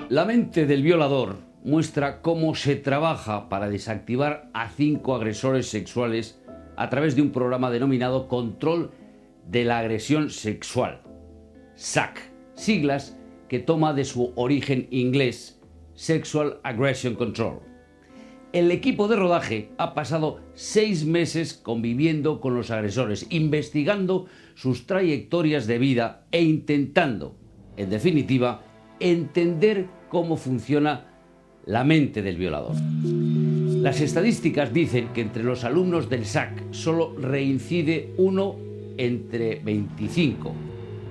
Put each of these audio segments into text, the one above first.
La mente del violador muestra cómo se trabaja para desactivar a 5 agresores sexuales a través de un programa denominado Control de la Agresión Sexual, SAC, siglas que toma de su origen inglés, Sexual Aggression Control. El equipo de rodaje ha pasado 6 meses conviviendo con los agresores, investigando sus trayectorias de vida e intentando, en definitiva, entender cómo funciona la mente del violador. Las estadísticas dicen que entre los alumnos del SAC solo reincide uno entre 25,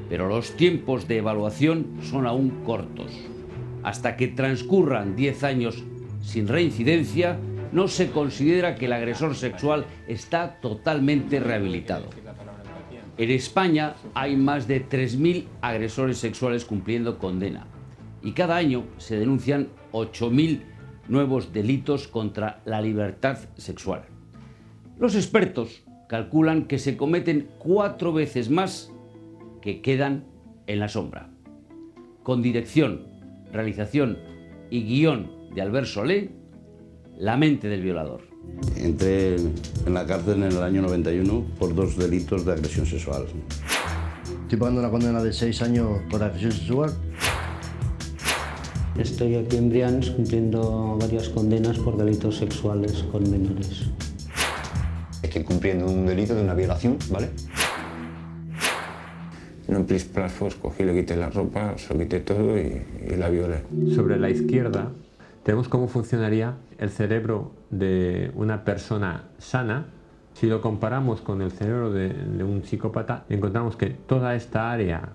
pero los tiempos de evaluación son aún cortos. Hasta que transcurran 10 años sin reincidencia, no se considera que el agresor sexual está totalmente rehabilitado. En España hay más de 3.000 agresores sexuales cumpliendo condena y cada año se denuncian 8.000 nuevos delitos contra la libertad sexual. Los expertos calculan que se cometen 4 veces más que quedan en la sombra. Con dirección, realización y guión de Albert Solé, La mente del violador. Entré en la cárcel en el año 91 por 2 delitos de agresión sexual. Estoy pagando una condena de 6 años por agresión sexual. Estoy aquí en Brians cumpliendo varias condenas por delitos sexuales con menores. Estoy cumpliendo un delito de una violación, ¿vale? En un plis plas pues cogí, le quité la ropa, se lo quité todo y la violé. Sobre la izquierda tenemos cómo funcionaría el cerebro de una persona sana. Si lo comparamos con el cerebro de un psicópata, encontramos que toda esta área,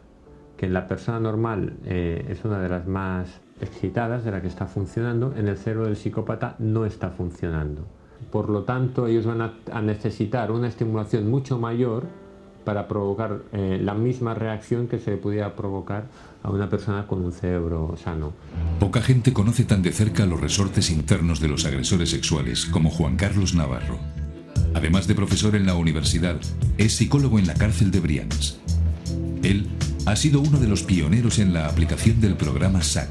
que en la persona normal es una de las más excitadas, de la que está funcionando, en el cerebro del psicópata no está funcionando. Por lo tanto, ellos van a necesitar una estimulación mucho mayor para provocar la misma reacción que se pudiera provocar a una persona con un cerebro sano. Poca gente conoce tan de cerca los resortes internos de los agresores sexuales como Juan Carlos Navarro. Además de profesor en la universidad, es psicólogo en la cárcel de Brians. Él ha sido uno de los pioneros en la aplicación del programa SAC,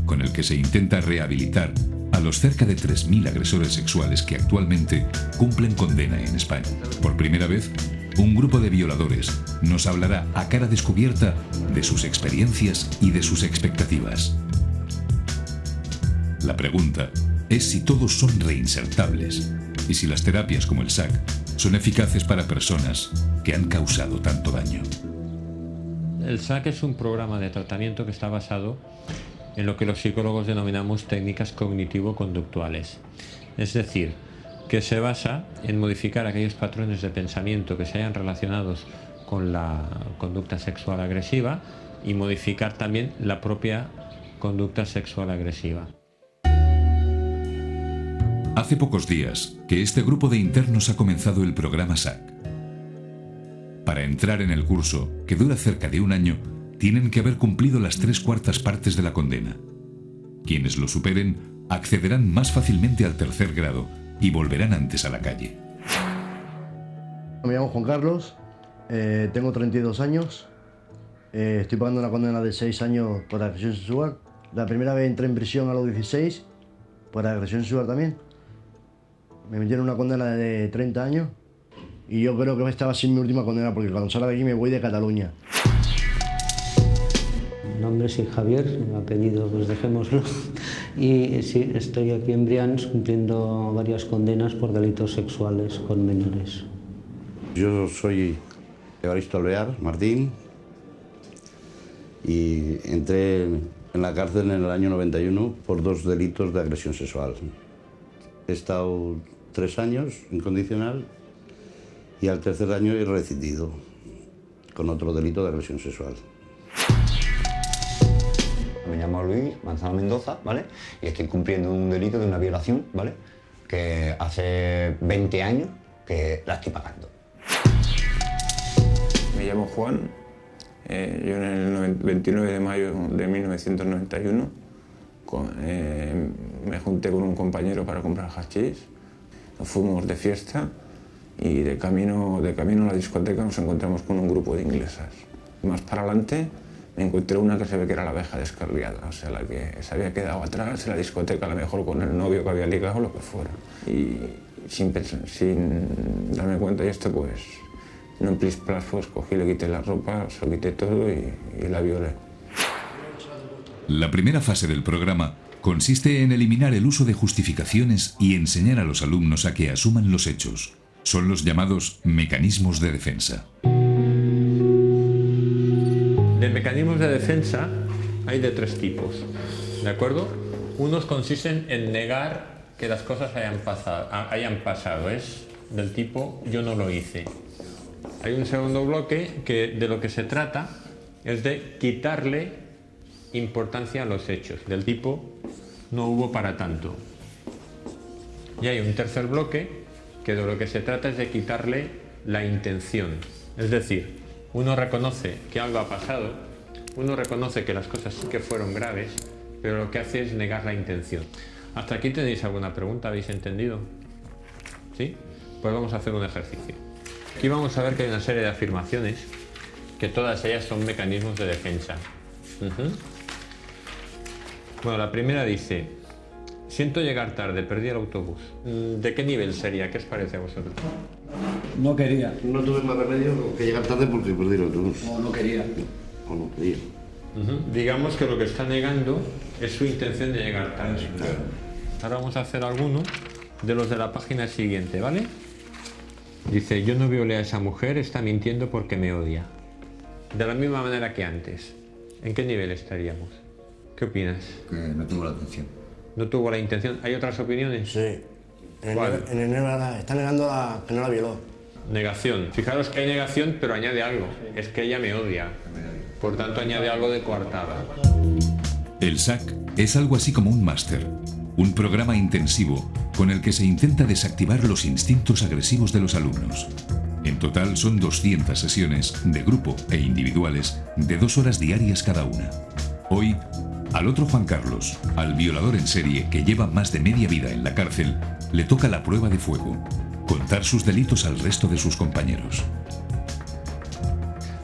con el que se intenta rehabilitar a los cerca de 3.000 agresores sexuales que actualmente cumplen condena en España. Por primera vez, un grupo de violadores nos hablará a cara descubierta de sus experiencias y de sus expectativas. La pregunta es si todos son reinsertables y si las terapias como el SAC son eficaces para personas que han causado tanto daño. El SAC es un programa de tratamiento que está basado en lo que los psicólogos denominamos técnicas cognitivo-conductuales. Es decir, que se basa en modificar aquellos patrones de pensamiento que se hayan relacionados con la conducta sexual agresiva y modificar también la propia conducta sexual agresiva. Hace pocos días que este grupo de internos ha comenzado el programa SAC. Para entrar en el curso, que dura cerca de 1 año, tienen que haber cumplido las 3/4 partes de la condena. Quienes lo superen accederán más fácilmente al 3er grado y volverán antes a la calle. Me llamo Juan Carlos, tengo 32 años, estoy pagando una condena de 6 años por agresión sexual. La primera vez entré en prisión a los 16 por agresión sexual también. Me metieron una condena de 30 años y yo creo que esta va a ser mi última condena porque cuando salga de aquí me voy de Cataluña. Mi nombre es Javier, el apellido pues dejémoslo. Y sí, estoy aquí en Brians cumpliendo varias condenas por delitos sexuales con menores. Yo soy Evaristo Alvear Martín y entré en la cárcel en el año 91 por 2 delitos de agresión sexual. He estado 3 años incondicional y al 3er año he reincidido con otro delito de agresión sexual. Me llamo Luis Manzano Mendoza, ¿vale? Y estoy cumpliendo un delito de una violación, ¿vale? Que hace 20 años que la estoy pagando. Me llamo Juan, yo en el 29 de mayo de 1991 me junté con un compañero para comprar hachís, nos fuimos de fiesta y de camino a la discoteca nos encontramos con un grupo de inglesas. Más para adelante me encontré una que se ve que era la abeja descarriada, o sea, la que se había quedado atrás en la discoteca, a lo mejor con el novio que había ligado o lo que fuera. Y sin darme cuenta de esto, pues, en un plis plas, pues cogí, le quité la ropa, se lo quité todo y la violé. La primera fase del programa consiste en eliminar el uso de justificaciones y enseñar a los alumnos a que asuman los hechos. Son los llamados mecanismos de defensa. De mecanismos de defensa hay de 3 tipos, ¿de acuerdo? Unos consisten en negar que las cosas hayan pasado, es del tipo yo no lo hice. Hay un segundo bloque que de lo que se trata es de quitarle importancia a los hechos, del tipo no hubo para tanto. Y hay un tercer bloque que de lo que se trata es de quitarle la intención, es decir, uno reconoce que algo ha pasado, uno reconoce que las cosas sí que fueron graves, pero lo que hace es negar la intención. ¿Hasta aquí tenéis alguna pregunta? ¿Habéis entendido? ¿Sí? Pues vamos a hacer un ejercicio. Aquí vamos a ver que hay una serie de afirmaciones, que todas ellas son mecanismos de defensa. Bueno, la primera dice, siento llegar tarde, perdí el autobús. ¿De qué nivel sería? ¿Qué os parece a vosotros? No quería. No tuve más remedio que llegar tarde porque perdí el autobús. O no quería. O no quería. Digamos que lo que está negando es su intención de llegar tarde. Ahora vamos a hacer algunos de los de la página siguiente, ¿vale? Dice, yo no violé a esa mujer, está mintiendo porque me odia. De la misma manera que antes. ¿En qué nivel estaríamos? ¿Qué opinas? Que no tuvo la intención. ¿No tuvo la intención? ¿Hay otras opiniones? Sí. ¿Cuál? En el está negando que no la violó. Negación. Fijaros que hay negación, pero añade algo. Es que ella me odia. Por tanto, añade algo de coartada. El SAC es algo así como un máster, un programa intensivo con el que se intenta desactivar los instintos agresivos de los alumnos. En total son 200 sesiones de grupo e individuales de 2 horas diarias cada una. Hoy, al otro Juan Carlos, al violador en serie que lleva más de media vida en la cárcel, le toca la prueba de fuego, contar sus delitos al resto de sus compañeros.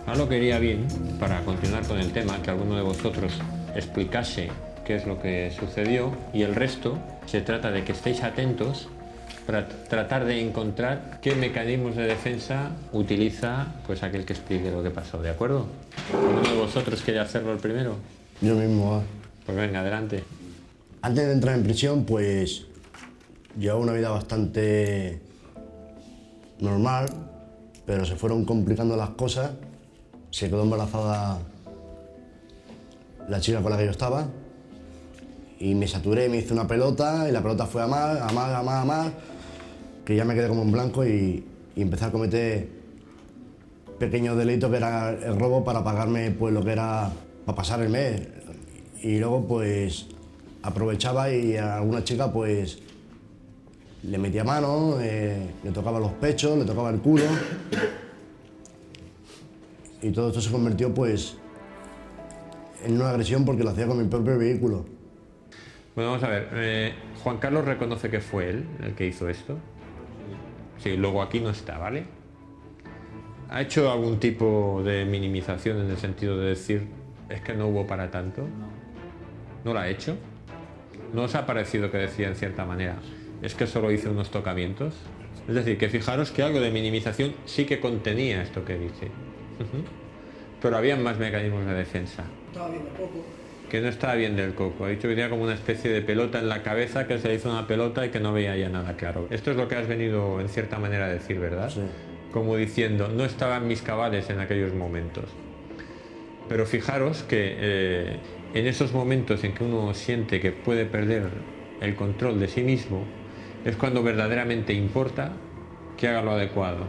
Ahora lo que iría bien, para continuar con el tema, que alguno de vosotros explicase qué es lo que sucedió, y el resto se trata de que estéis atentos para tratar de encontrar qué mecanismos de defensa utiliza pues aquel que explique lo que pasó, ¿de acuerdo? ¿Alguno de vosotros quiere hacerlo el primero? Yo mismo. Pues venga, adelante. Antes de entrar en prisión, pues llevaba una vida bastante normal, pero se fueron complicando las cosas. Se quedó embarazada la chica con la que yo estaba y me saturé, me hice una pelota y la pelota fue a más, que ya me quedé como en blanco y empecé a cometer pequeños delitos que era el robo para pagarme pues lo que era para pasar el mes. Y luego pues aprovechaba y a alguna chica pues le metía mano, le tocaba los pechos, le tocaba el culo. Y todo esto se convirtió pues en una agresión porque lo hacía con mi propio vehículo. Bueno, vamos a ver. Juan Carlos reconoce que fue él el que hizo esto. Sí, luego aquí no está, ¿vale? ¿Ha hecho algún tipo de minimización en el sentido de decir es que no hubo para tanto? ¿No lo ha hecho? ¿No os ha parecido que decía en cierta manera es que solo hice unos tocamientos? Es decir, que fijaros que algo de minimización sí que contenía esto que dice. Pero había más mecanismos de defensa. Estaba bien de coco. Que no estaba bien del coco. Ha dicho que tenía como una especie de pelota en la cabeza, que se le hizo una pelota y que no veía ya nada claro. Esto es lo que has venido en cierta manera a decir, ¿verdad? Sí. Como diciendo, no estaban mis cabales en aquellos momentos. Pero fijaros que en esos momentos en que uno siente que puede perder el control de sí mismo, es cuando verdaderamente importa que haga lo adecuado.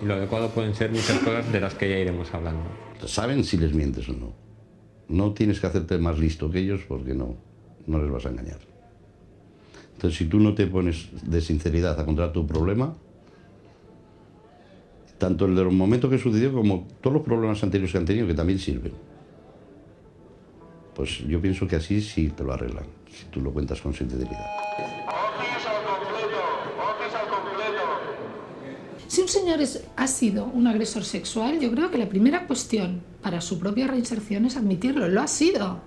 Y lo adecuado pueden ser muchas cosas de las que ya iremos hablando. Saben si les mientes o no. No tienes que hacerte más listo que ellos porque no les vas a engañar. Entonces, si tú no te pones de sinceridad a contar tu problema, tanto el de los momentos que sucedió como todos los problemas anteriores que han tenido, que también sirven, pues yo pienso que así sí te lo arreglan, si tú lo cuentas con sinceridad. Si un señor ha sido un agresor sexual, yo creo que la primera cuestión para su propia reinserción es admitirlo. Lo ha sido.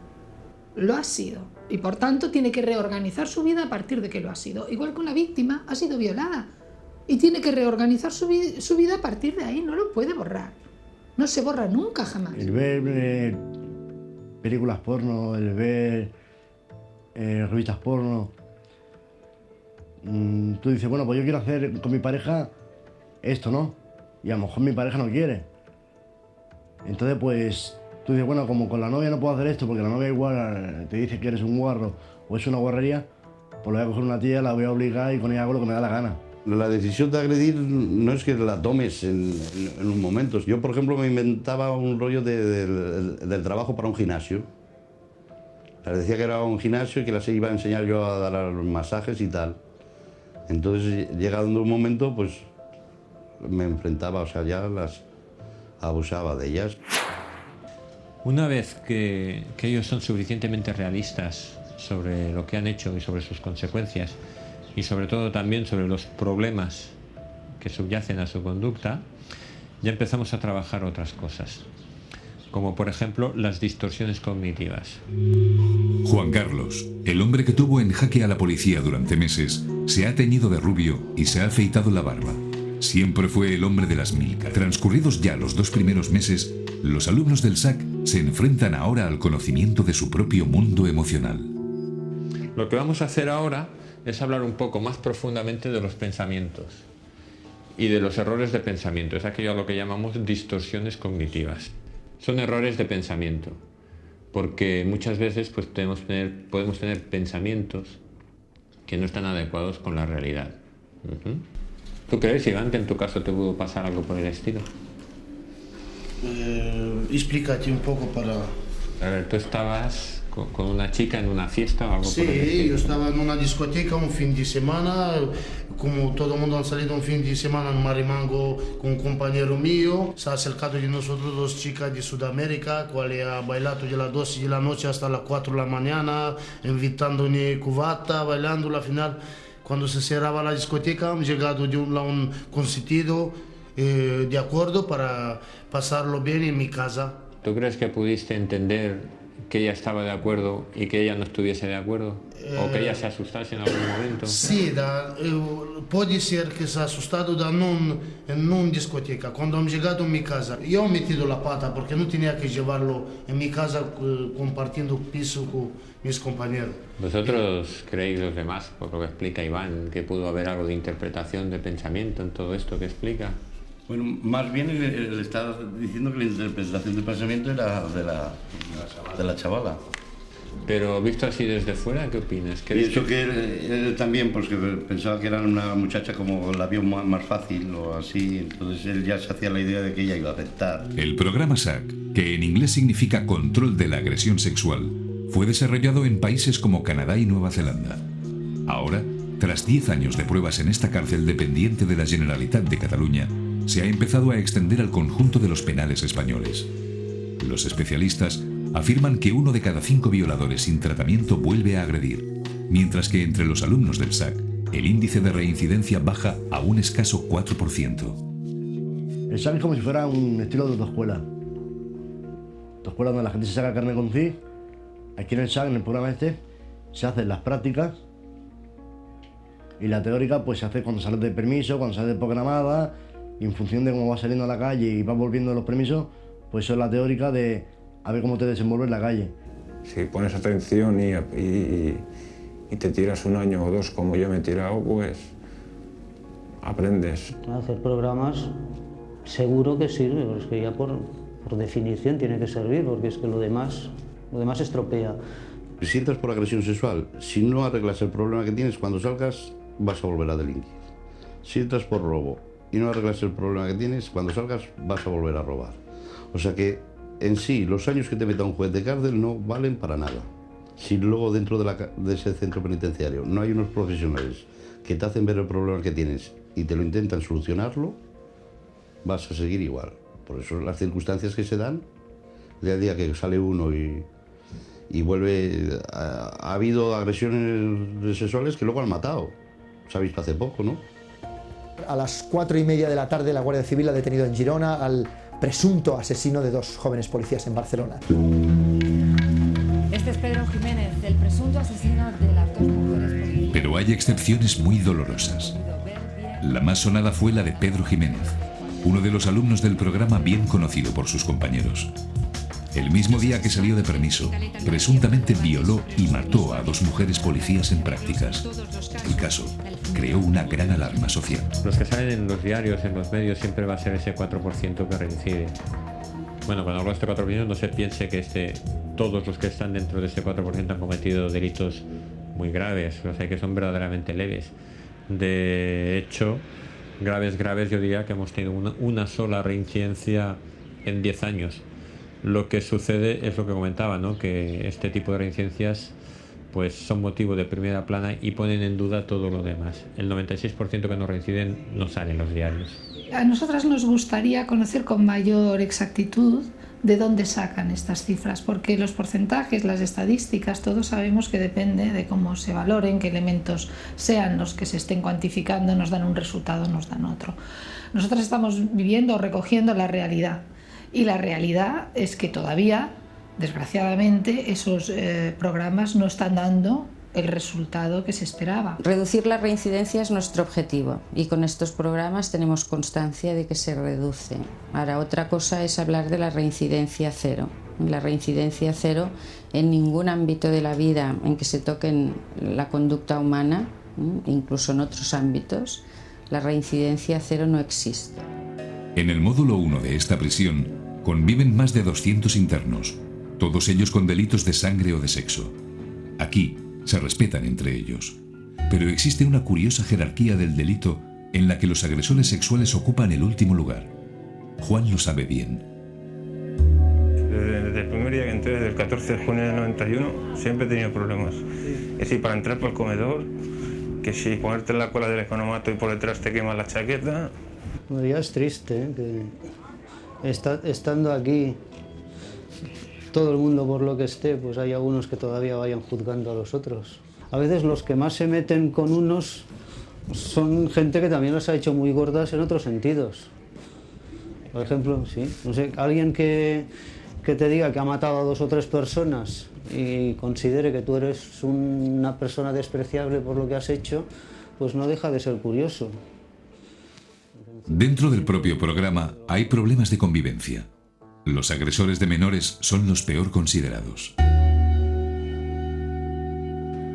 Lo ha sido. Y por tanto tiene que reorganizar su vida a partir de que lo ha sido. Igual que una víctima ha sido violada. Y tiene que reorganizar su vida a partir de ahí. No lo puede borrar. No se borra nunca, jamás. El ver películas porno, el ver revistas porno, tú dices, bueno, pues yo quiero hacer con mi pareja esto, ¿no? Y a lo mejor mi pareja no quiere. Entonces, pues, tú dices, bueno, como con la novia no puedo hacer esto porque la novia igual te dice que eres un guarro o es una guarrería, pues le voy a coger una tía, la voy a obligar y con ella hago lo que me da la gana. La decisión de agredir no es que la tomes en un momento. Yo, por ejemplo, me inventaba un rollo del trabajo para un gimnasio. Les decía que era un gimnasio y que las iba a enseñar yo a dar masajes y tal. Entonces, llegando un momento, pues me enfrentaba, o sea, ya las abusaba de ellas. Una vez que ellos son suficientemente realistas sobre lo que han hecho y sobre sus consecuencias, y sobre todo también sobre los problemas que subyacen a su conducta, ya empezamos a trabajar otras cosas, como por ejemplo las distorsiones cognitivas. Juan Carlos, el hombre que tuvo en jaque a la policía durante meses, se ha teñido de rubio y se ha afeitado la barba. Siempre fue el hombre de las milcas. Transcurridos ya los 2 primeros meses, los alumnos del SAC se enfrentan ahora al conocimiento de su propio mundo emocional. Lo que vamos a hacer ahora es hablar un poco más profundamente de los pensamientos y de los errores de pensamiento. Es aquello a lo que llamamos distorsiones cognitivas. Son errores de pensamiento, porque muchas veces pues, podemos tener pensamientos que no están adecuados con la realidad. ¿Tú crees, Iván, que en tu caso te pudo pasar algo por el estilo? Explícate un poco para... A ver, tú estabas con una chica en una fiesta o algo por el estilo. Sí, yo estaba en una discoteca un fin de semana, como todo el mundo ha salido un fin de semana en Marimango con un compañero mío. Se ha acercado de nosotros 2 chicas de Sudamérica, cuales ha bailado de las 12 de la noche hasta las 4 de la mañana, invitándome cubata, bailando. Al final, cuando se cerraba la discoteca, hemos llegado de un consentido de acuerdo para pasarlo bien en mi casa. ¿Tú crees que pudiste entender que ella estaba de acuerdo y que ella no estuviese de acuerdo? ¿O que ella se asustase en algún momento? Sí, puede ser que se ha asustado en una discoteca. Cuando hemos llegado en mi casa, yo he metido la pata porque no tenía que llevarlo en mi casa compartiendo piso con mis compañeros. ¿Vosotros creéis, los demás, por lo que explica Iván, que pudo haber algo de interpretación de pensamiento en todo esto que explica? Bueno, más bien él está diciendo que la interpretación del pensamiento era de la chavala. Pero visto así desde fuera, ¿qué opinas? Pienso que él también, pues que pensaba que era una muchacha como la vio más fácil o así, entonces él ya se hacía la idea de que ella iba a aceptar. El programa SAC, que en inglés significa Control de la Agresión Sexual, fue desarrollado en países como Canadá y Nueva Zelanda. Ahora, tras 10 años de pruebas en esta cárcel dependiente de la Generalitat de Cataluña, se ha empezado a extender al conjunto de los penales españoles. Los especialistas afirman que 1 de cada 5 violadores sin tratamiento vuelve a agredir, mientras que entre los alumnos del SAC el índice de reincidencia baja a un escaso 4%. El SAC es como si fuera un estilo de autoescuela. Autoescuela donde la gente se saca carne con CIF. Aquí en el SAC, en el programa este, se hacen las prácticas y la teórica pues se hace cuando sales de permiso, cuando sales de programada. Y en función de cómo vas saliendo a la calle y vas volviendo los permisos, pues eso es la teórica de a ver cómo te desenvuelves en la calle. Si pones atención y te tiras 1 año o 2 como yo me he tirado, pues aprendes. Hacer programas seguro que sirve, porque es que ya por definición tiene que servir, porque es que lo demás estropea. Si entras por agresión sexual, si no arreglas el problema que tienes, cuando salgas vas a volver a delinquir. Si entras por robo y no arreglas el problema que tienes, cuando salgas vas a volver a robar. O sea que en sí los años que te meta un juez de cárcel no valen para nada. Si luego dentro de ese centro penitenciario no hay unos profesionales que te hacen ver el problema que tienes y te lo intentan solucionarlo, vas a seguir igual. Por eso las circunstancias que se dan, el día que sale uno y vuelve... Ha habido agresiones sexuales que luego han matado. Sabéis que hace poco, ¿no? A las 4:30 de la tarde la Guardia Civil ha detenido en Girona al presunto asesino de 2 jóvenes policías en Barcelona. Este es Pedro Jiménez, el presunto asesino de las 2 mujeres policías. Pero hay excepciones muy dolorosas. La más sonada fue la de Pedro Jiménez, uno de los alumnos del programa bien conocido por sus compañeros. El mismo día que salió de permiso, presuntamente violó y mató a 2 mujeres policías en prácticas. El caso creó una gran alarma social. Los que salen en los diarios, en los medios, siempre va a ser ese 4% que reincide. Bueno, cuando hablo de este 4%, no se piense que todos los que están dentro de ese 4% han cometido delitos muy graves, o sea, que son verdaderamente leves. De hecho, graves, yo diría que hemos tenido una sola reincidencia en 10 años. Lo que sucede es lo que comentaba, ¿no? Que este tipo de reincidencias pues son motivo de primera plana y ponen en duda todo lo demás. El 96% que no reinciden no sale en los diarios. A nosotras nos gustaría conocer con mayor exactitud de dónde sacan estas cifras, porque los porcentajes, las estadísticas, todos sabemos que depende de cómo se valoren, qué elementos sean los que se estén cuantificando, nos dan un resultado, nos dan otro. Nosotras estamos viviendo o recogiendo la realidad, y la realidad es que todavía, desgraciadamente, esos programas no están dando el resultado que se esperaba. Reducir la reincidencia es nuestro objetivo y con estos programas tenemos constancia de que se reduce. Ahora, otra cosa es hablar de la reincidencia cero. La reincidencia cero en ningún ámbito de la vida en que se toquen la conducta humana, incluso en otros ámbitos, la reincidencia cero no existe. En el módulo 1 de esta prisión conviven más de 200 internos, todos ellos con delitos de sangre o de sexo. Aquí se respetan entre ellos, pero existe una curiosa jerarquía del delito en la que los agresores sexuales ocupan el último lugar. Juan lo sabe bien. Desde el primer día que entré, desde el 14 de junio del 91, siempre he tenido problemas. Que si para entrar por el comedor, que si ponerte en la cola del economato y por detrás te quemas la chaqueta. Bueno, ya es triste, que estando aquí todo el mundo por lo que esté, pues hay algunos que todavía vayan juzgando a los otros. A veces los que más se meten con unos son gente que también las ha hecho muy gordas en otros sentidos. Por ejemplo, sí, no sé, alguien que te diga que ha matado a 2 o 3 personas y considere que tú eres una persona despreciable por lo que has hecho, pues no deja de ser curioso. Dentro del propio programa hay problemas de convivencia. Los agresores de menores son los peor considerados.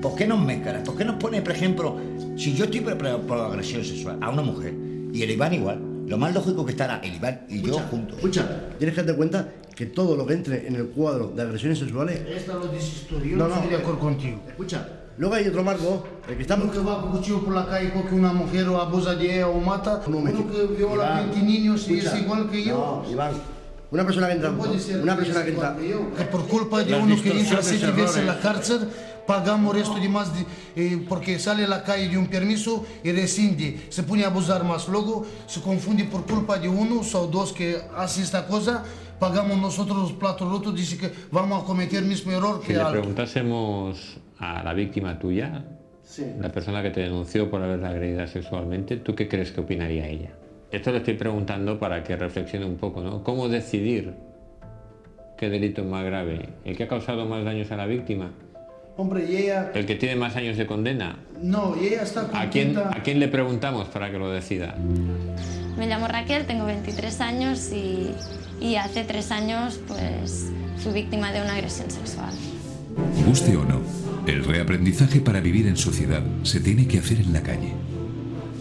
¿Por qué nos mezcla? ¿Por qué nos pone, por ejemplo, si yo estoy preparado por agresión sexual a una mujer y el Iván igual, lo más lógico que estará el Iván y yo juntos? Escucha, tienes que darte cuenta que todo lo que entre en el cuadro de agresiones sexuales... Esta lo dices tú, yo no estoy de acuerdo contigo. Escucha, luego hay otro marco, el que estamos... Uno que va con cuchillo por la calle, coge una mujer o abusa de ella o mata, uno que viola a 20 niños y es igual que yo. No, Iván, una persona que entra... Que por culpa de uno que entra 7 veces en la cárcel, pagamos el resto de más, porque sale a la calle de un permiso y rescinde, se pone a abusar más, luego se confunde por culpa de uno o 2 que hace esta cosa, pagamos nosotros los platos rotos, dice que vamos a cometer el mismo error que Si le algo. preguntásemos a la víctima tuya, sí, la persona que te denunció por haberla agredida sexualmente, ¿tú qué crees que opinaría ella? Esto le estoy preguntando para que reflexione un poco, ¿no? ¿Cómo decidir qué delito es más grave? ¿El que ha causado más daños a la víctima? Hombre, y ella... ¿El que tiene más años de condena? No, y ella está contenta. ¿A quién le preguntamos para que lo decida? Me llamo Raquel, tengo 23 años y hace 3 años pues fui víctima de una agresión sexual. Guste o no, el reaprendizaje para vivir en sociedad se tiene que hacer en la calle.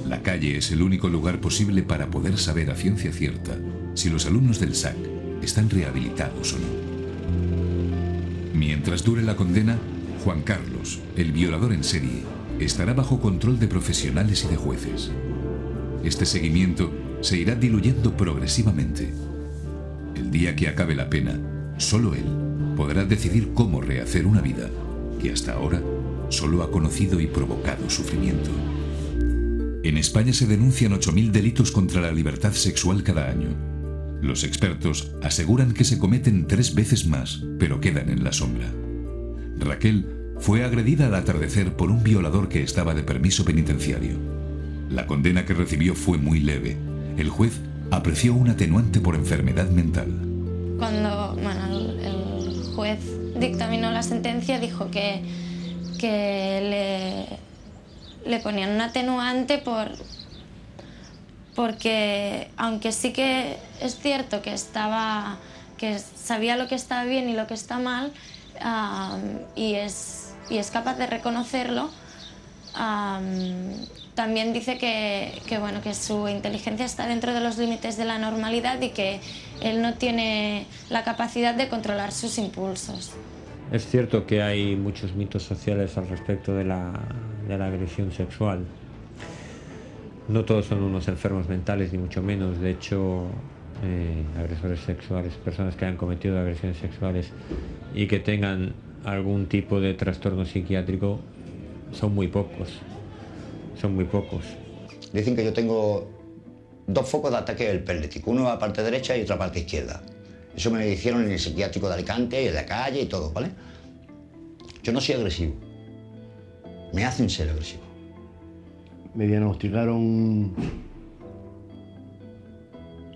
La calle es el único lugar posible para poder saber a ciencia cierta si los alumnos del SAC están rehabilitados o no. Mientras dure la condena, Juan Carlos, el violador en serie, estará bajo control de profesionales y de jueces. Este seguimiento se irá diluyendo progresivamente. El día que acabe la pena, solo él podrá decidir cómo rehacer una vida que hasta ahora solo ha conocido y provocado sufrimiento. En España se denuncian 8.000 delitos contra la libertad sexual cada año. Los expertos aseguran que se cometen 3 veces más, pero quedan en la sombra. Raquel fue agredida al atardecer por un violador que estaba de permiso penitenciario. La condena que recibió fue muy leve. El juez apreció un atenuante por enfermedad mental. Cuando el juez dictaminó la sentencia, dijo que le ponían un atenuante porque aunque sí que es cierto que sabía lo que está bien y lo que está mal, y es capaz de reconocerlo, también dice que su inteligencia está dentro de los límites de la normalidad y que él no tiene la capacidad de controlar sus impulsos. Es cierto que hay muchos mitos sociales al respecto de la agresión sexual. No todos son unos enfermos mentales, ni mucho menos. De hecho, agresores sexuales, personas que han cometido agresiones sexuales y que tengan algún tipo de trastorno psiquiátrico, son muy pocos. Son muy pocos. Dicen que yo tengo 2 focos de ataque epiléptico, uno a la parte derecha y otra a la parte izquierda. Eso me lo hicieron en el psiquiátrico de Alicante, y en la calle y todo, ¿vale? Yo no soy agresivo. Me hacen ser agresivo. Me diagnosticaron,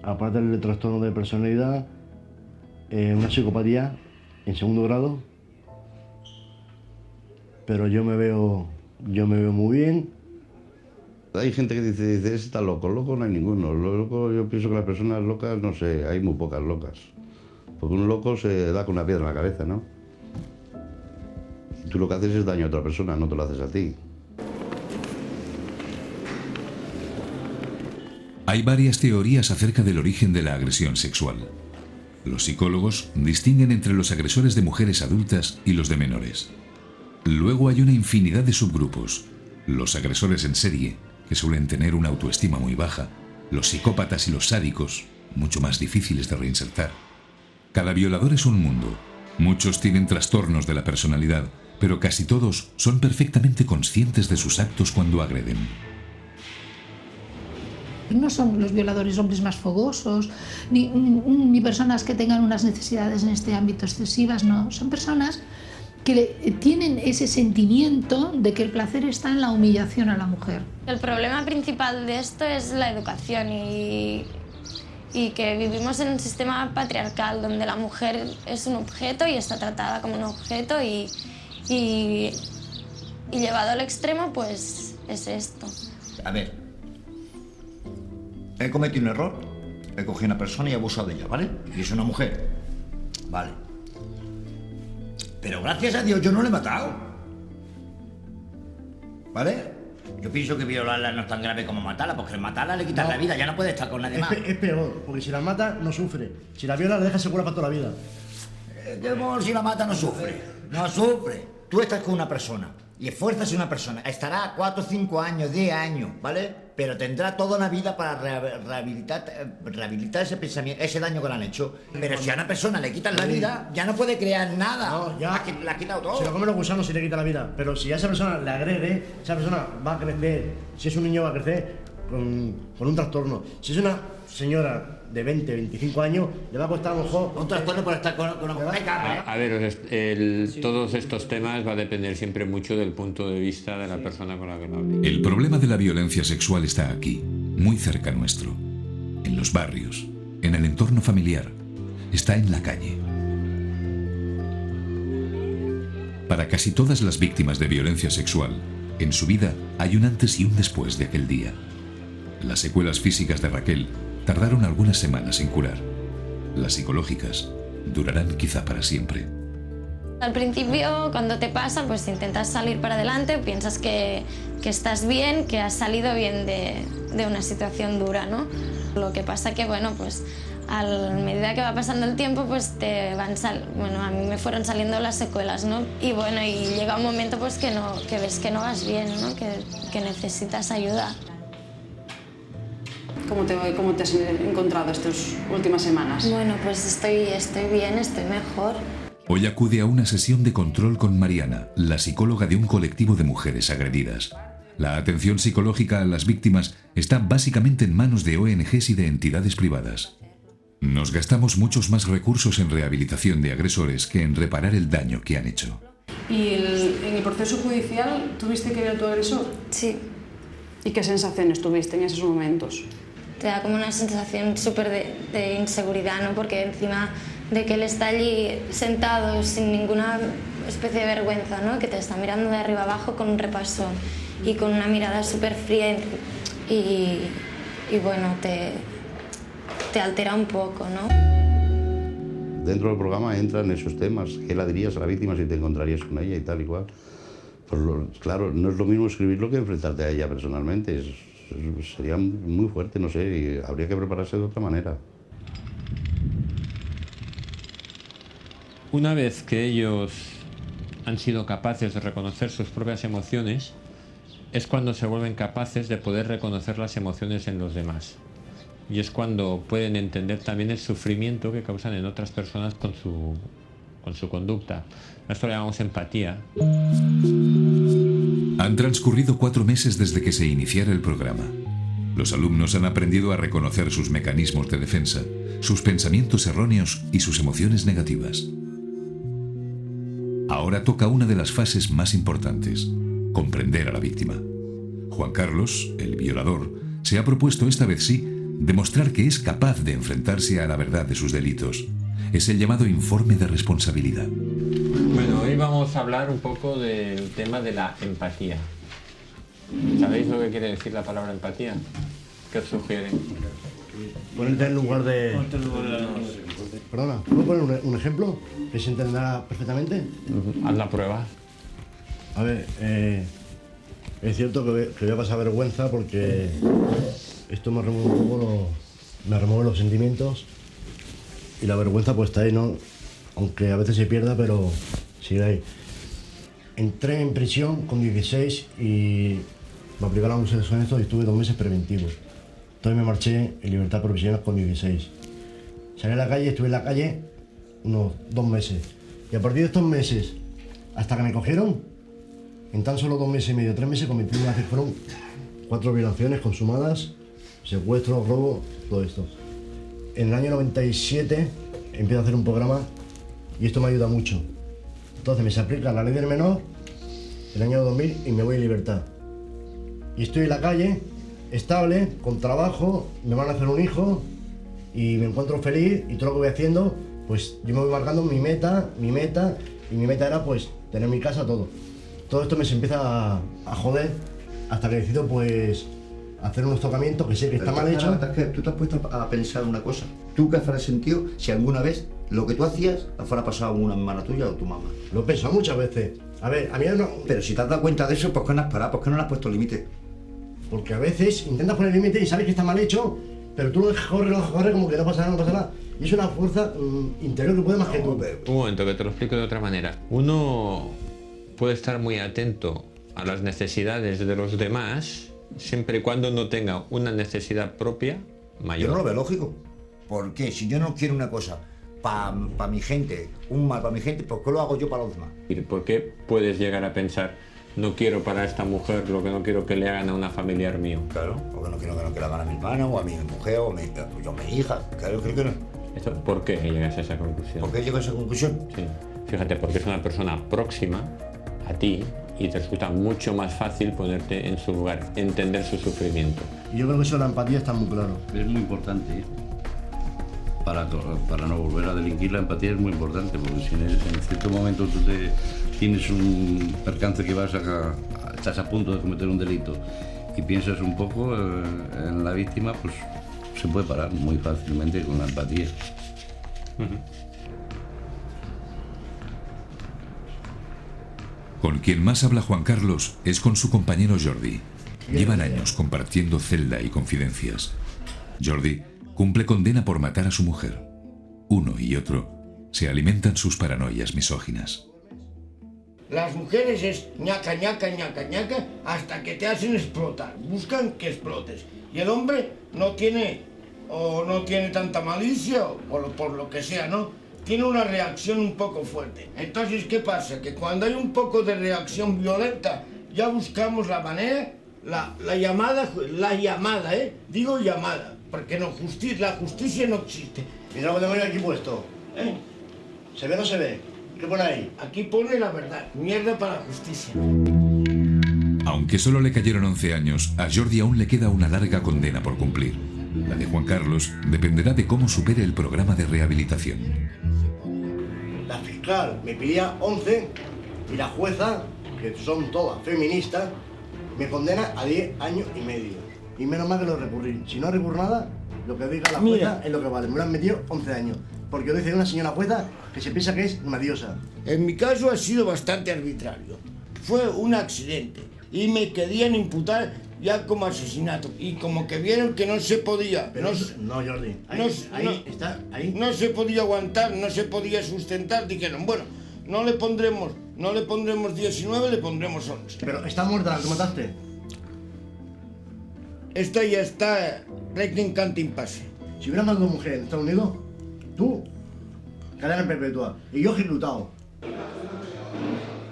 aparte del trastorno de personalidad, una psicopatía en 2º grado. Pero yo me veo muy bien. Hay gente que dice, está loco. Loco no hay ninguno. Loco, yo pienso que las personas locas, no sé, hay muy pocas locas. Porque un loco se da con una piedra en la cabeza, ¿no? Tú lo que haces es daño a otra persona, no te lo haces a ti. Hay varias teorías acerca del origen de la agresión sexual. Los psicólogos distinguen entre los agresores de mujeres adultas y los de menores. Luego hay una infinidad de subgrupos. Los agresores en serie, que suelen tener una autoestima muy baja. Los psicópatas y los sádicos, mucho más difíciles de reinsertar. Cada violador es un mundo. Muchos tienen trastornos de la personalidad, pero casi todos son perfectamente conscientes de sus actos cuando agreden. No son los violadores hombres más fogosos, ni personas que tengan unas necesidades en este ámbito excesivas, no. Son personas que tienen ese sentimiento de que el placer está en la humillación a la mujer. El problema principal de esto es la educación y que vivimos en un sistema patriarcal donde la mujer es un objeto y está tratada como un objeto y llevado al extremo, pues es esto. A ver, he cometido un error, he cogido a una persona y he abusado de ella, ¿vale? Y es una mujer, vale. Pero gracias a Dios yo no la he matado, ¿vale? Yo pienso que violarla no es tan grave como matarla, porque al matarla le quitas la vida, ya no puede estar con nadie más. Es peor, porque si la mata no sufre. Si la viola la deja segura para toda la vida. Si la mata no sufre, no sufre. Tú estás con una persona y esfuerzas a una persona. Estará 4, 5 años, 10 años, ¿vale? Pero tendrá toda la vida para rehabilitar ese pensamiento, ese daño que le han hecho. Pero si a una persona le quitan la vida, ya no puede crear nada. No, ya la ha quitado todo. Se lo comen los gusanos si le quita la vida. Pero si a esa persona le agrede, esa persona va a crecer. Si es un niño, va a crecer con un trastorno. Si es una señora de 20, 25 años, le va a costar a lo mejor un trastorno por estar con una mujer. A ver, todos estos temas va a depender siempre mucho del punto de vista de la persona con la que lo hable. El problema de la violencia sexual está aquí, muy cerca nuestro. En los barrios, en el entorno familiar, está en la calle. Para casi todas las víctimas de violencia sexual, en su vida hay un antes y un después de aquel día. Las secuelas físicas de Raquel tardaron algunas semanas en curar. Las psicológicas durarán quizá para siempre. Al principio, cuando te pasa, pues intentas salir para adelante, piensas que estás bien, que has salido bien de una situación dura, ¿no? Lo que pasa que, bueno, pues a medida que va pasando el tiempo, pues a mí me fueron saliendo las secuelas, ¿no? Y bueno, y llega un momento pues que ves que no vas bien, ¿no? Que necesitas ayuda. ¿Cómo te has encontrado estas últimas semanas? Bueno, pues estoy bien, estoy mejor. Hoy acude a una sesión de control con Mariana, la psicóloga de un colectivo de mujeres agredidas. La atención psicológica a las víctimas está básicamente en manos de ONGs y de entidades privadas. Nos gastamos muchos más recursos en rehabilitación de agresores que en reparar el daño que han hecho. ¿Y en el proceso judicial tuviste que ver a tu agresor? Sí. ¿Y qué sensaciones tuviste en esos momentos? Te da como una sensación súper de inseguridad, ¿no? Porque encima de que él está allí sentado sin ninguna especie de vergüenza, ¿no? Que te está mirando de arriba abajo con un repaso y con una mirada súper fría y bueno, te altera un poco, ¿no? Dentro del programa entran esos temas. ¿Qué le dirías a la víctima si te encontrarías con ella y tal y cual? Pues claro, no es lo mismo escribirlo que enfrentarte a ella personalmente. Sería muy fuerte, no sé, y habría que prepararse de otra manera. Una vez que ellos han sido capaces de reconocer sus propias emociones, es cuando se vuelven capaces de poder reconocer las emociones en los demás. Y es cuando pueden entender también el sufrimiento que causan en otras personas con su conducta. Esto lo llamamos empatía. Han transcurrido 4 meses desde que se iniciara el programa. Los alumnos han aprendido a reconocer sus mecanismos de defensa, sus pensamientos erróneos y sus emociones negativas. Ahora toca una de las fases más importantes: comprender a la víctima. Juan Carlos, el violador, se ha propuesto esta vez sí demostrar que es capaz de enfrentarse a la verdad de sus delitos. Es el llamado informe de responsabilidad. Bueno, hoy vamos a hablar un poco del tema de la empatía. ¿Sabéis lo que quiere decir la palabra empatía? ¿Qué os sugiere? Ponerte en lugar de... Perdona, ¿puedo poner un ejemplo que se entenderá perfectamente? Haz la prueba. A ver, es cierto que voy a pasar vergüenza porque esto me remueve un poco me remueve los sentimientos y la vergüenza pues está ahí, ¿no? Aunque a veces se pierda, pero sigue ahí. Entré en prisión con 16 y me aplicaron un sexo en esto y estuve 2 meses preventivos. Entonces me marché en libertad provisional con 16. Salí a la calle, estuve en la calle unos 2 meses. Y a partir de estos meses, hasta que me cogieron, en tan solo 2 meses y medio, 3 meses, cometí una vez, fueron 4 violaciones consumadas, secuestro, robo, todo esto. En el año 97 empiezo a hacer un programa y esto me ayuda mucho. Entonces me se aplica la ley del menor, el año 2000, y me voy en libertad. Y estoy en la calle, estable, con trabajo, me van a hacer un hijo y me encuentro feliz y todo lo que voy haciendo, pues yo me voy marcando mi meta, y mi meta era pues tener mi casa, todo. Todo esto me se empieza a joder hasta que decido pues hacer unos tocamientos que sé que está mal hecho. Tú te has puesto a pensar una cosa. ¿Tú qué habrás sentido si alguna vez lo que tú hacías fuera pasado a una hermana tuya o tu mamá? Lo he pensado muchas veces. A ver, a mí no... Pero si te has dado cuenta de eso, ¿por qué no has parado? ¿Por qué no le has puesto límite? Porque a veces intentas poner límite y sabes que está mal hecho, pero tú lo dejas correr como que no pasa nada. Y es una fuerza interior que puede más que tú. Un momento, que te lo explico de otra manera. Uno puede estar muy atento a las necesidades de los demás siempre y cuando no tenga una necesidad propia mayor. Yo no lo veo lógico. ¿Por qué? Si yo no quiero una cosa para mi gente, un mal para mi gente, ¿por qué lo hago yo para los demás? ¿Por qué puedes llegar a pensar, no quiero para esta mujer lo que no quiero que le hagan a una familiar mío? Claro, porque no quiero que le hagan a mi hermana, o a mi mujer, o a mi hija. Claro, creo que no. ¿Por qué llegas a esa conclusión? ¿Por qué llegas a esa conclusión? Sí. Fíjate, porque es una persona próxima a ti y te resulta mucho más fácil ponerte en su lugar, entender su sufrimiento. Y yo creo que eso de la empatía está muy claro. Es muy importante, ¿eh? Para no volver a delinquir, la empatía es muy importante, porque si en cierto momento tú tienes un percance que estás a punto de cometer un delito y piensas un poco en la víctima, pues se puede parar muy fácilmente con la empatía. Con quien más habla Juan Carlos es con su compañero Jordi. Llevan años compartiendo celda y confidencias. Jordi cumple condena por matar a su mujer. Uno y otro se alimentan sus paranoias misóginas. Las mujeres es ñaca, ñaca, ñaca, ñaca, hasta que te hacen explotar. Buscan que explotes. Y el hombre no tiene tanta malicia, o por lo que sea, ¿no? Tiene una reacción un poco fuerte. Entonces, ¿qué pasa? Que cuando hay un poco de reacción violenta, ya buscamos la manera, la llamada, digo llamada, porque no, la justicia no existe. Mira lo que tengo yo aquí puesto. ¿Se ve o no se ve? ¿Qué pone ahí? Aquí pone la verdad, mierda para la justicia. Aunque solo le cayeron 11 años, a Jordi aún le queda una larga condena por cumplir. La de Juan Carlos dependerá de cómo supere el programa de rehabilitación. La fiscal me pedía 11 y la jueza, que son todas feministas, me condena a 10 años y medio. Y menos mal que lo recurrí. Si no recurro nada, lo que diga la jueza es lo que vale. Me lo han metido 11 años. Porque lo dice una señora jueza que se piensa que es una diosa. En mi caso ha sido bastante arbitrario. Fue un accidente y me querían imputar ya como asesinato. Y como que vieron que no se podía... Pero no, Jordi, no se podía aguantar, no se podía sustentar. Dijeron, bueno, no le pondremos 19, le pondremos 11. Pero está muerta la que mataste. Esta ya está recten cantin pase. Si hubieran matado a mujer en Estados Unidos, tú, cadena perpetua, y yo ejecutado.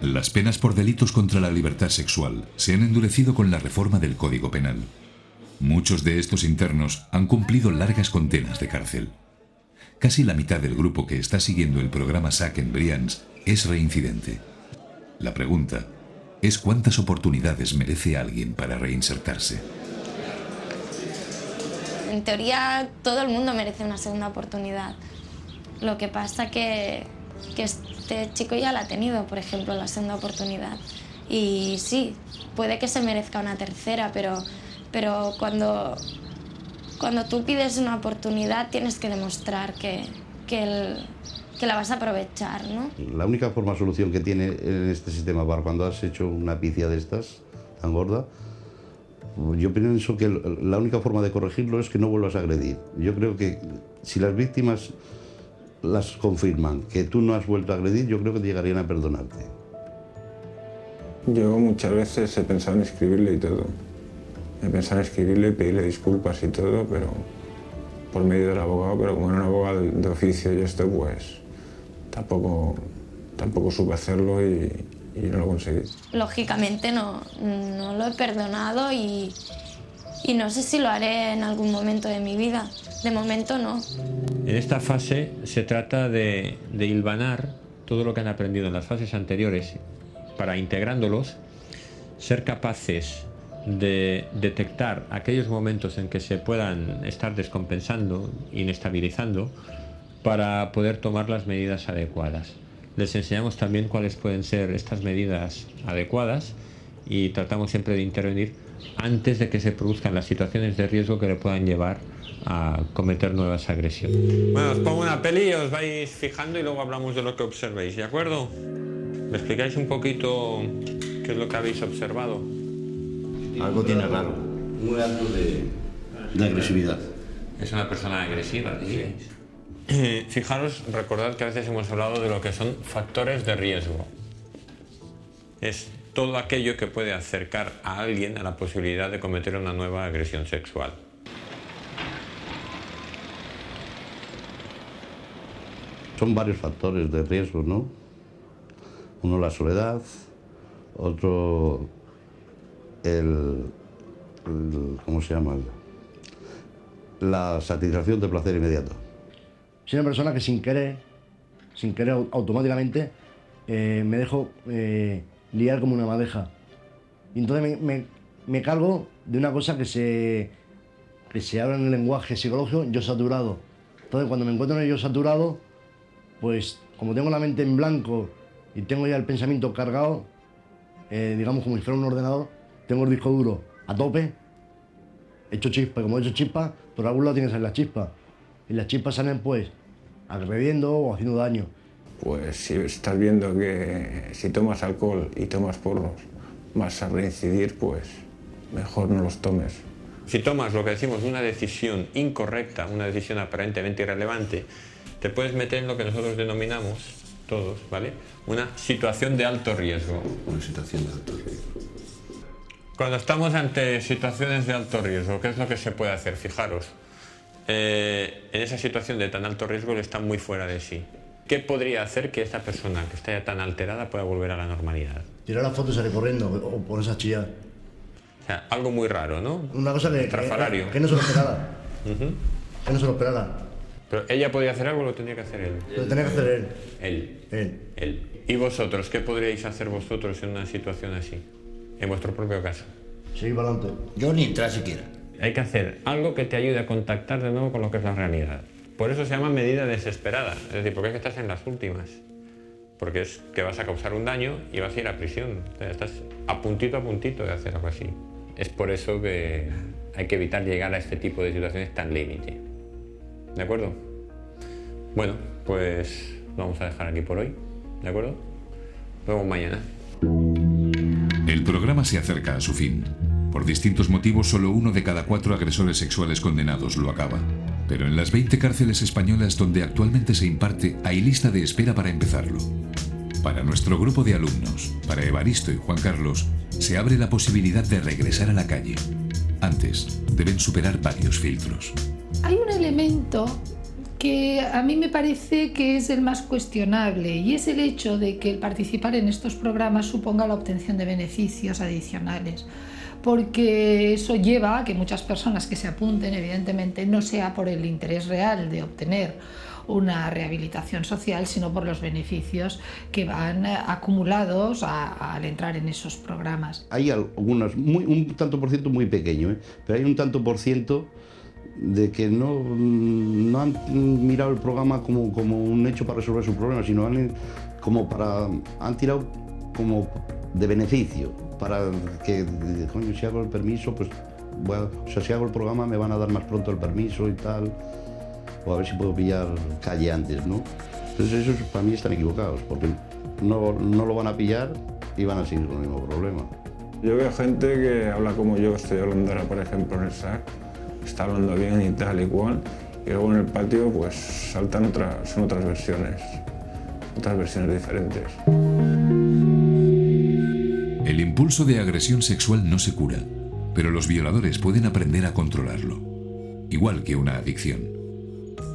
Las penas por delitos contra la libertad sexual se han endurecido con la reforma del Código Penal. Muchos de estos internos han cumplido largas condenas de cárcel. Casi la mitad del grupo que está siguiendo el programa SAC en Brians es reincidente. La pregunta es cuántas oportunidades merece alguien para reinsertarse. En teoría, todo el mundo merece una segunda oportunidad. Lo que pasa que este chico ya la ha tenido, por ejemplo, la segunda oportunidad. Y sí, puede que se merezca una tercera, pero cuando tú pides una oportunidad tienes que demostrar que la vas a aprovechar, ¿no? La única solución que tiene en este sistema para cuando has hecho una picia de estas, tan gorda, yo pienso que la única forma de corregirlo es que no vuelvas a agredir. Yo creo que si las víctimas las confirman que tú no has vuelto a agredir, yo creo que llegarían a perdonarte. Yo muchas veces he pensado en escribirle y todo. He pensado en escribirle y pedirle disculpas y todo, pero por medio del abogado, pero como era un abogado de oficio y esto, pues tampoco supe hacerlo y no lo conseguí. Lógicamente no lo he perdonado y no sé si lo haré en algún momento de mi vida. De momento no. En esta fase se trata de hilvanar todo lo que han aprendido en las fases anteriores para, integrándolos, ser capaces de detectar aquellos momentos en que se puedan estar descompensando, inestabilizando, para poder tomar las medidas adecuadas. Les enseñamos también cuáles pueden ser estas medidas adecuadas y tratamos siempre de intervenir antes de que se produzcan las situaciones de riesgo que le puedan llevar a cometer nuevas agresiones. Bueno, os pongo una peli y os vais fijando y luego hablamos de lo que observéis, ¿de acuerdo? ¿Me explicáis un poquito qué es lo que habéis observado? Algo tiene raro. Muy alto de agresividad. Es una persona agresiva, diréis. Fijaros, recordad que a veces hemos hablado de lo que son factores de riesgo. Es todo aquello que puede acercar a alguien a la posibilidad de cometer una nueva agresión sexual. Son varios factores de riesgo, ¿no? Uno, la soledad, otro, ¿cómo se llama? La satisfacción de placer inmediato. Soy una persona que sin querer automáticamente me dejo liar como una madeja. Y entonces me cargo de una cosa que se habla en el lenguaje psicológico, yo saturado. Entonces cuando me encuentro en el yo saturado, pues como tengo la mente en blanco y tengo ya el pensamiento cargado, digamos como si fuera un ordenador, tengo el disco duro a tope, hecho chispa. Como he hecho chispa, por algún lado tiene que salir la chispa. Y las chispas salen pues agrediendo o haciendo daño. Pues si estás viendo que si tomas alcohol y tomas porros vas a reincidir, pues mejor no los tomes. Si tomas lo que decimos una decisión incorrecta, una decisión aparentemente irrelevante, te puedes meter en lo que nosotros denominamos, todos, ¿vale? Una situación de alto riesgo. Una situación de alto riesgo. Cuando estamos ante situaciones de alto riesgo, ¿qué es lo que se puede hacer? Fijaros, en esa situación de tan alto riesgo él está muy fuera de sí. ¿Qué podría hacer que esta persona que está ya tan alterada pueda volver a la normalidad? Tirar la foto y salir corriendo o ponerse a chillar. O sea, algo muy raro, ¿no? Una cosa que no se lo esperara. Que no se lo esperara. Pero ella podría hacer algo o lo tendría que hacer él. Lo tendría que hacer él. Él. ¿Y vosotros? ¿Qué podríais hacer vosotros en una situación así? en vuestro propio caso. Seguir para adelante. Yo ni entrar siquiera. Hay que hacer algo que te ayude a contactar de nuevo con lo que es la realidad. Por eso se llama medida desesperada, es decir, porque es que estás en las últimas. Porque es que vas a causar un daño y vas a ir a prisión. O sea, estás a puntito de hacer algo así. Es por eso que hay que evitar llegar a este tipo de situaciones tan límite. ¿De acuerdo? Bueno, pues lo vamos a dejar aquí por hoy. ¿De acuerdo? Nos vemos mañana. El programa se acerca a su fin. Por distintos motivos, solo 1 de cada 4 agresores sexuales condenados lo acaba. Pero en las 20 cárceles españolas donde actualmente se imparte, hay lista de espera para empezarlo. Para nuestro grupo de alumnos, para Evaristo y Juan Carlos, se abre la posibilidad de regresar a la calle. Antes, deben superar varios filtros. Hay un elemento que a mí me parece que es el más cuestionable, y es el hecho de que el participar en estos programas suponga la obtención de beneficios adicionales, porque eso lleva a que muchas personas que se apunten, evidentemente, no sea por el interés real de obtener una rehabilitación social, sino por los beneficios que van acumulados al entrar en esos programas. Hay algunos, un tanto por ciento muy pequeño, pero hay un tanto por ciento de que no han mirado el programa como un hecho para resolver su problema, sino han tirado como de beneficio, para que, coño, si hago el permiso, pues, si hago el programa me van a dar más pronto el permiso y tal, o a ver si puedo pillar calle antes, ¿no? Entonces esos para mí están equivocados, porque no lo van a pillar y van a seguir con el mismo problema. Yo veo gente que habla como yo, estoy hablando ahora, por ejemplo, en el SAC, está hablando bien y tal y cual, y luego en el patio pues saltan son otras versiones diferentes. El impulso de agresión sexual no se cura, pero los violadores pueden aprender a controlarlo, igual que una adicción.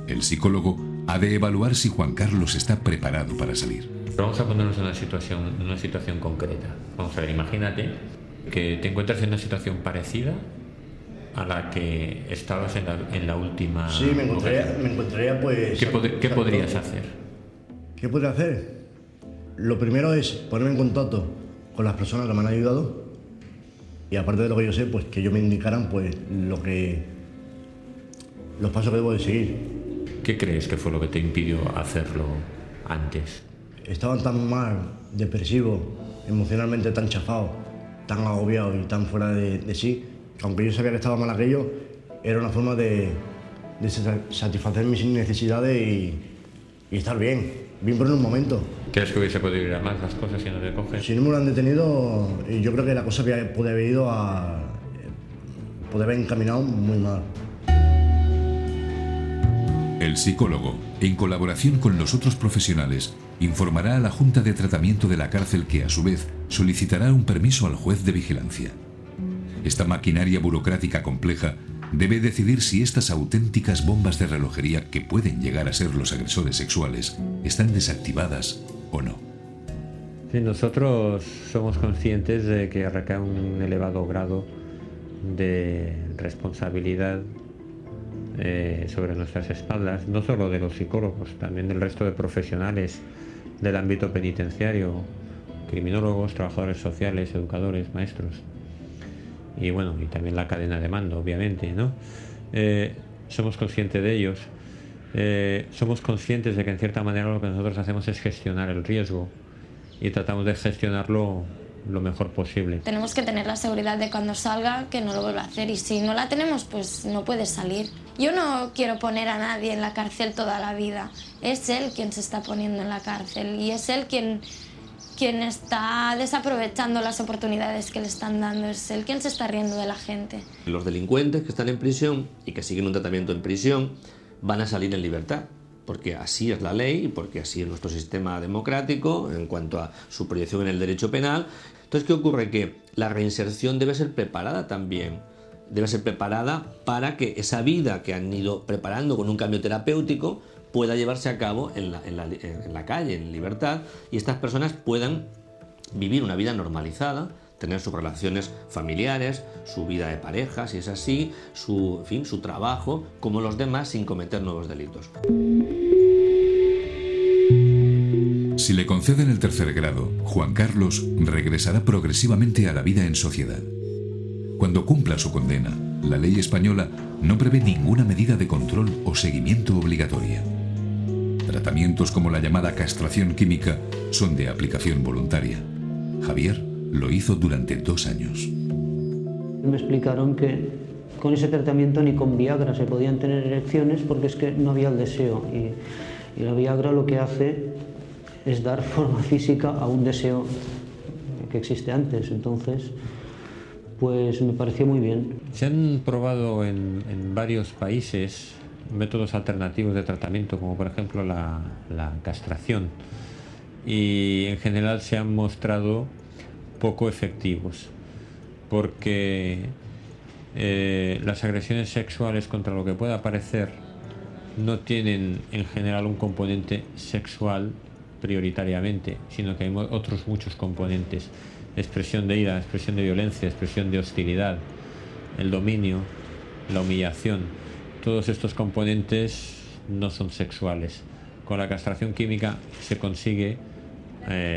El psicólogo ha de evaluar si Juan Carlos está preparado para salir. Vamos a ponernos en una situación concreta. Vamos a ver, imagínate que te encuentras en una situación parecida a la que estabas en la última... Sí, me encontraría pues... ¿Qué podrías hacer? ¿Qué podría hacer? Lo primero es ponerme en contacto con las personas que me han ayudado, y aparte de lo que yo sé, pues que ellos me indicaran pues los pasos que debo de seguir. ¿Qué crees que fue lo que te impidió hacerlo antes? Estaban tan mal, depresivo, emocionalmente tan chafado, tan agobiado y tan fuera de sí, que aunque yo sabía que estaba mal aquello, era una forma de satisfacer mis necesidades y estar bien por un momento. ¿Crees que hubiese podido ir a más las cosas si no te cogen? Si no me lo han detenido, yo creo que la cosa puede haber ido puede haber encaminado muy mal. El psicólogo, en colaboración con los otros profesionales, informará a la Junta de Tratamiento de la cárcel que, a su vez, solicitará un permiso al juez de vigilancia. Esta maquinaria burocrática compleja debe decidir si estas auténticas bombas de relojería que pueden llegar a ser los agresores sexuales están desactivadas o no. Sí, nosotros somos conscientes de que recae un elevado grado de responsabilidad sobre nuestras espaldas, no solo de los psicólogos, también del resto de profesionales del ámbito penitenciario, criminólogos, trabajadores sociales, educadores, maestros, y bueno, y también la cadena de mando, obviamente, ¿no? Somos conscientes de ellos, somos conscientes de que en cierta manera lo que nosotros hacemos es gestionar el riesgo y tratamos de gestionarlo lo mejor posible. Tenemos que tener la seguridad de cuando salga que no lo vuelva a hacer, y si no la tenemos, pues no puede salir. Yo no quiero poner a nadie en la cárcel toda la vida, es él quien se está poniendo en la cárcel y es él quien está desaprovechando las oportunidades que le están dando, es él quien se está riendo de la gente. Los delincuentes que están en prisión y que siguen un tratamiento en prisión van a salir en libertad, porque así es la ley y porque así es nuestro sistema democrático en cuanto a su proyección en el derecho penal. Entonces, ¿qué ocurre? Que la reinserción debe ser preparada también. Debe ser preparada para que esa vida que han ido preparando con un cambio terapéutico pueda llevarse a cabo en la calle, en libertad, y estas personas puedan vivir una vida normalizada, tener sus relaciones familiares, su vida de pareja, si es así, su trabajo, como los demás, sin cometer nuevos delitos. Si Si le conceden el tercer grado, Juan Carlos regresará progresivamente a la vida en sociedad. Cuando cumpla su condena, la ley española no prevé ninguna medida de control o seguimiento obligatoria. Tratamientos como la llamada castración química son de aplicación voluntaria. Javier lo hizo durante 2 años. Me explicaron que con ese tratamiento ni con Viagra se podían tener erecciones porque es que no había el deseo. Y la Viagra lo que hace es dar forma física a un deseo que existe antes. Entonces, pues me pareció muy bien. Se han probado en varios países métodos alternativos de tratamiento, como por ejemplo la castración, y en general se han mostrado poco efectivos, porque las agresiones sexuales, contra lo que pueda parecer, no tienen en general un componente sexual prioritariamente, sino que hay otros muchos componentes: expresión de ira, expresión de violencia, expresión de hostilidad, el dominio, la humillación. Todos estos componentes no son sexuales. Con la castración química se consigue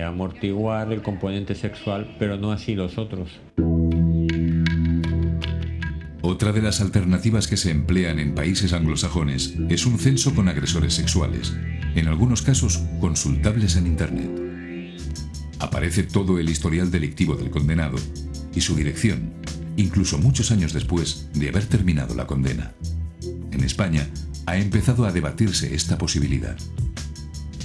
amortiguar el componente sexual, pero no así los otros. Otra de las alternativas que se emplean en países anglosajones es un censo con agresores sexuales, en algunos casos consultables en Internet. Aparece todo el historial delictivo del condenado y su dirección, incluso muchos años después de haber terminado la condena. En España ha empezado a debatirse esta posibilidad.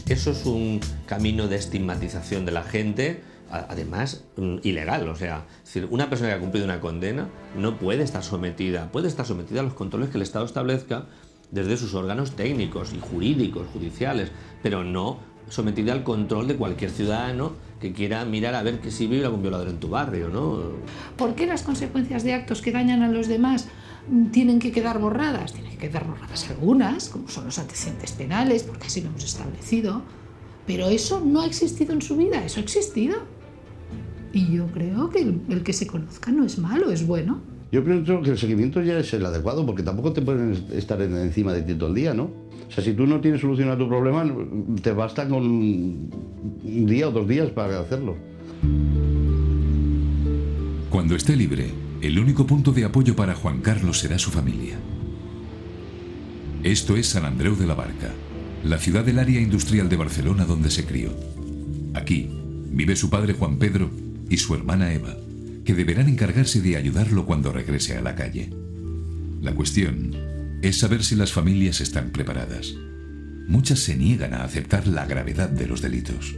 Eso es un camino de estigmatización de la gente, además ilegal. O sea, es decir, una persona que ha cumplido una condena no puede estar sometida a los controles que el Estado establezca desde sus órganos técnicos y jurídicos, judiciales, pero no sometida al control de cualquier ciudadano que quiera mirar a ver que si vive algún violador en tu barrio, ¿no? ¿Por qué las consecuencias de actos que dañan a los demás tienen que quedar borradas? Tienen que quedar borradas algunas, como son los antecedentes penales, porque así lo hemos establecido, pero eso no ha existido en su vida, eso ha existido. Y yo creo que el que se conozca no es malo, es bueno. Yo pienso que el seguimiento ya es el adecuado, porque tampoco te pueden estar encima de ti todo el día, ¿no? O sea, si tú no tienes solucionado tu problema, te basta con un día o 2 días para hacerlo. Cuando esté libre, el único punto de apoyo para Juan Carlos será su familia. Esto es Sant Andreu de la Barca, la ciudad del área industrial de Barcelona donde se crió. Aquí vive su padre Juan Pedro y su hermana Eva, que deberán encargarse de ayudarlo cuando regrese a la calle. La cuestión es saber si las familias están preparadas. Muchas se niegan a aceptar la gravedad de los delitos.